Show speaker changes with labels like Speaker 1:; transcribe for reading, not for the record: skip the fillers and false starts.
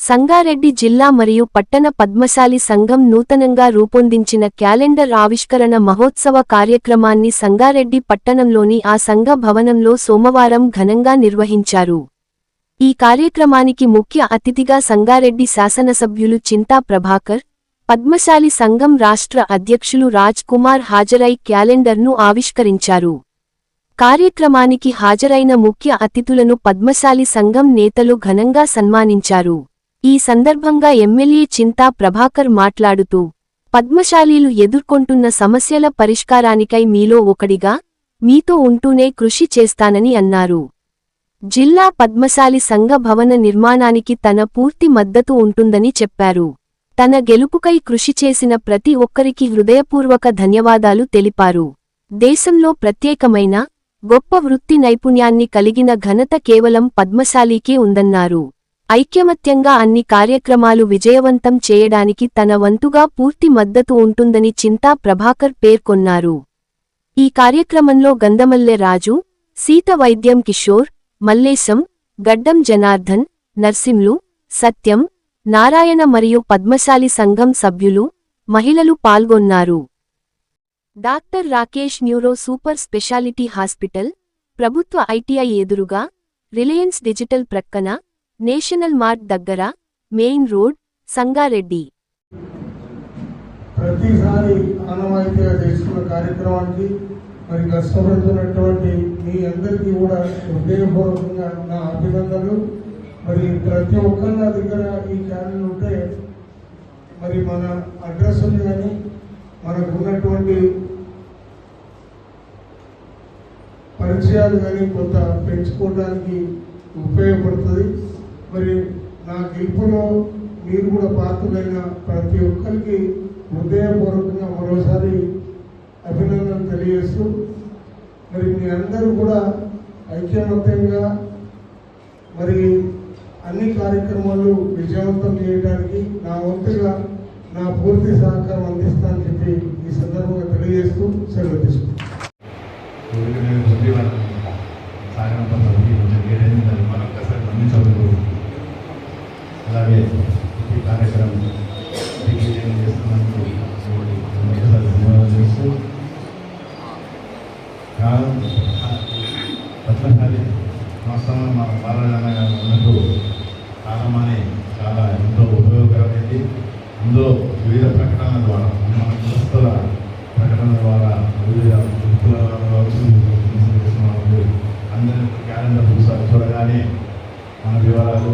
Speaker 1: సంగారెడ్డి జిల్లా మరియు పట్టణ పద్మశాలి సంఘం నూతనంగా రూపొందించిన క్యాలెండర్ ఆవిష్కరణ మహోత్సవ కార్యక్రమాన్ని సంగారెడ్డి పట్టణంలోని ఆ సంఘ భవనంలో సోమవారం ఘనంగా నిర్వహించారు. ఈ కార్యక్రమానికి ముఖ్య అతిథిగా సంగారెడ్డి శాసనసభ్యులు చింతా ప్రభాకర్, పద్మశాలి సంఘం రాష్ట్ర అధ్యక్షులు రాజ్ కుమార్ హాజరై క్యాలెండర్ను ఆవిష్కరించారు. కార్యక్రమానికి హాజరైన ముఖ్య అతిథులను పద్మశాలి సంఘం నేతలు ఘనంగా సన్మానించారు. ఈ సందర్భంగా ఎమ్మెల్యే చింతా ప్రభాకర్ మాట్లాడుతూ, పద్మశాలీలు ఎదుర్కొంటున్న సమస్యల పరిష్కారానికై మీలో ఒకడిగా, మీతో ఉంటూనే కృషి చేస్తానని అన్నారు. జిల్లా పద్మశాలి సంఘ భవన నిర్మాణానికి తన పూర్తి మద్దతు ఉంటుందని చెప్పారు. తన గెలుపుకై కృషి చేసిన ప్రతి ఒక్కరికి హృదయపూర్వక ధన్యవాదాలు తెలిపారు. దేశంలో ప్రత్యేకమైన, గొప్ప వృత్తి నైపుణ్యాన్ని కలిగిన ఘనత కేవలం పద్మశాలీకే ఉందన్నారు. ఐక్యమత్యంగా అన్ని కార్యక్రమాలు విజయవంతం చేయడానికి తన వంతుగా పూర్తి మద్దతు ఉంటుందని చింతా ప్రభాకర్ పేర్కొన్నారు. ఈ కార్యక్రమంలో గంధమల్లె రాజు, సీత వైద్యం కిషోర్, మల్లేశం, గడ్డం జనార్దన్, నర్సింలు, సత్యం, నారాయణ మరియు పద్మశాలి సంఘం సభ్యులు, మహిళలు పాల్గొన్నారు. Doctor Rakesh neuro super speciality hospital, ప్రభుత్వ ఐటీఐ ఎదురుగా, రిలయన్స్ డిజిటల్ ప్రక్కన, నేషనల్ మార్ట్ దగ్గర, మెయిన్ రోడ్, సంగారెడ్డి.
Speaker 2: ప్రతిసారి ఆనవాయితీగా చేసుకున్న కార్యక్రమానికి మరి కష్టపడుతున్నటువంటి మీ అందరికీ కూడా హృదయపూర్వకంగా నా అభినందనలు. మరి ప్రతి ఒక్కరి దగ్గర ఈ క్యాలెండర్ ఉంటే మరి మన అడ్రస్లు కానీ మనకు ఉన్నటువంటి పరిచయాలు కానీ కొంత పెంచుకోవడానికి ఉపయోగపడుతుంది. మరి నా గెలుపులో మీరు కూడా పాత్రలైన ప్రతి ఒక్కరికి హృదయపూర్వకంగా మరోసారి అభినందనలు తెలియజేస్తూ, మరి మీ అందరూ కూడా ఐక్యమత్యంగా మరి అన్ని కార్యక్రమాలు విజయవంతం చేయడానికి నా వంతుగా నా పూర్తి సహకారం అందిస్తానని చెప్పి ఈ సందర్భంగా తెలియజేస్తూ సెలవు తీసుకుంటాను.
Speaker 3: అలాగే ఈ కార్యక్రమం దిగ్విజయం చేస్తున్నందుకు ధన్యవాదాలు చేస్తూ, పద్మశాలి సంస్థలో మా బాలనారాయణ గారు ఉన్నట్టు కాలమానే చాలా ఎంతో ఉపయోగకరమైంది. అందులో వివిధ ప్రకటనల ద్వారా, మన కులస్తుల ప్రకటన ద్వారా, వివిధ అందరి క్యాలెండర్ చూడగానే మన వివరాలు